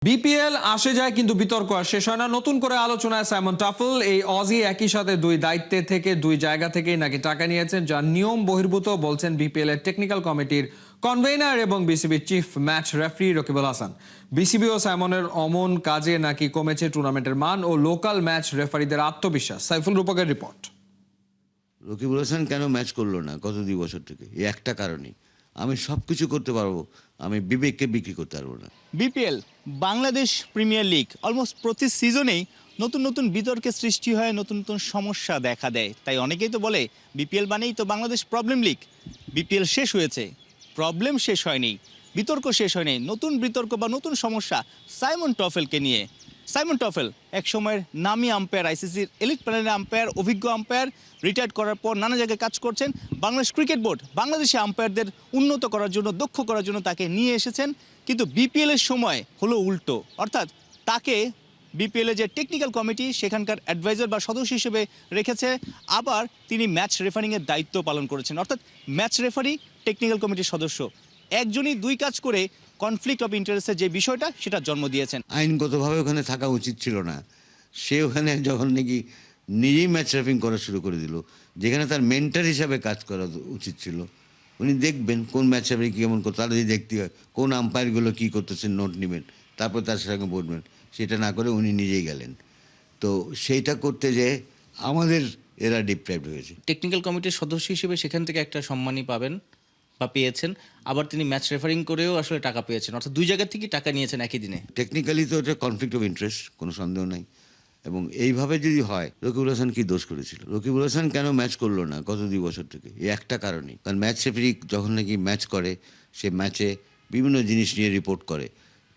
BPL আসে যায় কিন্তু বিতর্ক আর শেষ হয় না। নতুন করে আলোচনায় সাইমন টাফেল। এই অজি একই সাথে দুই দায়িত্বে থেকে দুই জায়গা থেকেই নাকি টাকা নিয়েছেন, যা নিয়ম বহির্ভূত বলছেন বিপিএল এর টেকনিক্যাল কমিটির কনভেনার এবং বিসিবির chief match referee Rakibul Hasan. BCB ও সাইমনের অমন কাজে নাকি কমেছে টুর্নামেন্টের মান ও লোকাল ম্যাচ রেফারিদের আত্মবিশ্বাস। সাইফুল রূপকের রিপোর্ট। রকিবুল হাসান কেন ম্যাচ করলো না গত 2 বছর থেকে? এই একটা কারণেই, আমি সব কিছু করতে পারবো, আমি বিবেককে বিক্রি করতে পারবো না। BPL Bangladesh premier league almost প্রতি সিজনেই নতুন নতুন বিতর্কের সৃষ্টি হয়, নতুন নতুন সমস্যা দেখা দেয়। তাই অনেকেই তো বলে বিপিএল মানেই তো বাংলাদেশ প্রবলেম লিগ। বিপিএল শেষ হয়েছে, প্রবলেম শেষ হয়নি, বিতর্ক শেষ হয়নি, নতুন বিতর্ক বা নতুন সমস্যা সাইমন টফেলকে নিয়ে। সাইমন টফেল এক সময়ের নামী আম্পায়ার, আইসিসির এলিট প্যানেলের আম্পায়ার, অভিজ্ঞ আম্পায়ার, রিটায়ার্ড করার পর নানা জায়গায় কাজ করছেন। বাংলাদেশ ক্রিকেট বোর্ড বাংলাদেশি আম্পায়ারদের উন্নত করার জন্য, দক্ষ করার জন্য তাকে নিয়ে এসেছেন। কিন্তু বিপিএলের সময় হলো উল্টো, অর্থাৎ তাকে বিপিএলের যে টেকনিক্যাল কমিটি সেখানকার অ্যাডভাইজার বা সদস্য হিসেবে রেখেছে, আবার তিনি ম্যাচ রেফারিংয়ের দায়িত্ব পালন করেছেন। অর্থাৎ ম্যাচ রেফারি, টেকনিক্যাল কমিটির সদস্য, একজনই দুই কাজ করে কনফ্লিক্ট অফ ইন্টারেস্টের যে বিষয়টা সেটা জন্ম দিয়েছেন। আইনগতভাবে ওখানে থাকা উচিত ছিল না। সে ওখানে যখন নাকি নিজেই ম্যাচ রেফারিং করা শুরু করে দিল, যেখানে তার মেন্টার হিসাবে কাজ করা উচিত ছিল। উনি দেখবেন কোন ম্যাচ রেফারি কেমন করতে, তারা যদি দেখতে হয় কোন আম্পায়ারগুলো কী করতেছেন, নোট নেবেন, তারপর তার সঙ্গে বলবেন। সেটা না করে উনি নিজেই গেলেন। তো সেইটা করতে যেয়ে আমাদের এরা ডিপ্রাইভড হয়েছে। টেকনিক্যাল কমিটির সদস্য হিসেবে সেখান থেকে একটা সম্মানই পাবেন বা পেয়েছেন, আবার তিনি ম্যাচ রেফারিং করেও আসলে টাকা পেয়েছেন, অর্থাৎ দুই জায়গা থেকেই টাকা নিয়েছেন একই দিনে। টেকনিক্যালি তো এটা কনফ্লিক্ট অফ ইন্টারেস্ট, কোনো সন্দেহ নাই। এবং এইভাবে যদি হয়, রকিবুল হাসান কি দোষ করেছিল? রকিবুল হাসান কেন ম্যাচ করলো না গত 2 বছর থেকে? এই একটা কারণেই। কারণ ম্যাচ রেফারি যখন নাকি ম্যাচ করে, সে ম্যাচে বিভিন্ন জিনিস নিয়ে রিপোর্ট করে।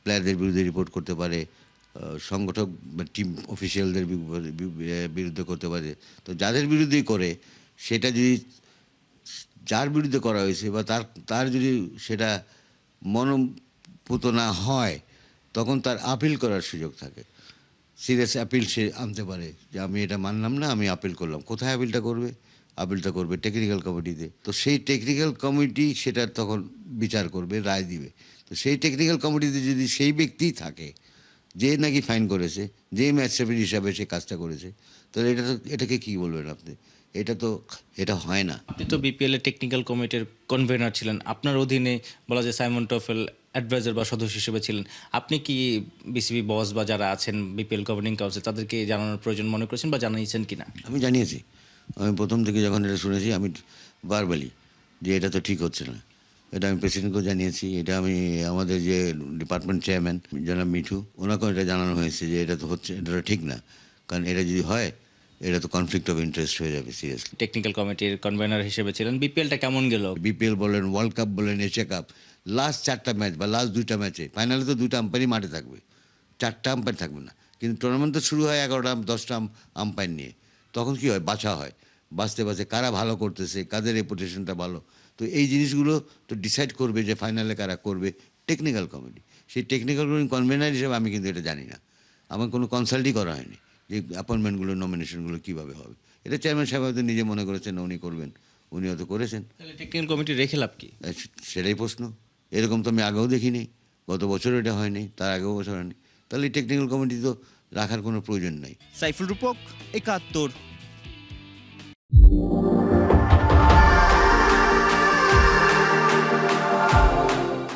প্লেয়ারদের বিরুদ্ধে রিপোর্ট করতে পারে, সংগঠক বা টিম অফিসিয়ালদের বিরুদ্ধে করতে পারে। তো যাদের বিরুদ্ধেই করে, সেটা যদি যার বিরুদ্ধে করা হয়েছে বা তার যদি সেটা মনোপুত না হয়, তখন তার আপিল করার সুযোগ থাকে। সিরিয়াস অ্যাপিল সে আনতে পারে যে আমি এটা মানলাম না, আমি আপিল করলাম। কোথায় আপিলটা করবে? আপিলটা করবে টেকনিক্যাল কমিটিতে। তো সেই টেকনিক্যাল কমিটি সেটা তখন বিচার করবে, রায় দিবে। তো সেই টেকনিক্যাল কমিটিতে যদি সেই ব্যক্তিই থাকে যে নাকি ফাইন করেছে, যে ম্যাচ রেফারি হিসাবে সে কাজটা করেছে, তাহলে এটাকে কী বলবেন আপনি? এটা হয় না। আপনি তো বিপিএল এর টেকনিক্যাল কমিটির কনভেনার ছিলেন, আপনার অধীনে বলা যায় সাইমন টফেল অ্যাডভাইজার বা সদস্য হিসেবে ছিলেন। আপনি কি বিসিবি বস বা যারা আছেন বিপিএল গভর্নিং কাউন্সিল তাদেরকে জানানোর প্রয়োজন মনে করেছেন বা জানিয়েছেন কিনা? আমি জানিয়েছি। আমি প্রথম থেকে যখন এটা শুনেছি, আমি বারবারই যে এটা তো ঠিক হচ্ছে না। এটা আমি প্রেসিডেন্টকেও জানিয়েছি। এটা আমি আমাদের যে ডিপার্টমেন্ট চেয়ারম্যান জনাব মিঠু, ওনাকেও এটা জানানো হয়েছে যে এটা তো হচ্ছে, এটা ঠিক না। কারণ এটা যদি হয়, এটা তো কনফ্লিক্ট অফ ইন্টারেস্ট হয়ে যাবে সিরিয়াসলি। টেকনিক্যাল কমিটির কনভেনার হিসেবে ছিলেন, বিপিএলটা কেমন গেল? বিপিএল বলেন, ওয়ার্ল্ড কাপ বলেন, এশিয়া কাপ, লাস্ট 4টা ম্যাচ বা লাস্ট 2টা ম্যাচে, ফাইনালে তো 2টা আম্পায়ারই মাঠে থাকবে, 4টা আম্পায়ার থাকবে না। কিন্তু টুর্নামেন্ট তো শুরু হয় 11টা 10টা আম্পায়ার নিয়ে। তখন কি হয়? বাছা হয়। বাছতে কারা ভালো করতেছে, কাদের রেপুটেশনটা ভালো। তো এই জিনিসগুলো তো ডিসাইড করবে যে ফাইনালে কারা করবে টেকনিক্যাল কমিটি। সেই টেকনিক্যাল কনভেনার হিসেবে আমি কিন্তু এটা জানি না। আমার কোনো কনসাল্টই করা হয়নি যে অ্যাপয়েন্টমেন্টগুলো, নমিনেশনগুলো কীভাবে হবে। এটা চেয়ারম্যান সাহেব হয়তো নিজে মনে করেছেন উনি করবেন, উনি হয়তো করেছেন। তাহলে টেকনিক্যাল কমিটি রেখে লাভ কি? সেটাই প্রশ্ন। এরকম তো আমি আগেও দেখিনি, গত বছরও এটা হয়নি, তার আগেও বছর হয়নি। তাহলে টেকনিক্যাল কমিটি তো রাখার কোনো প্রয়োজন নাই। সাইফুল রূপক, ৭১।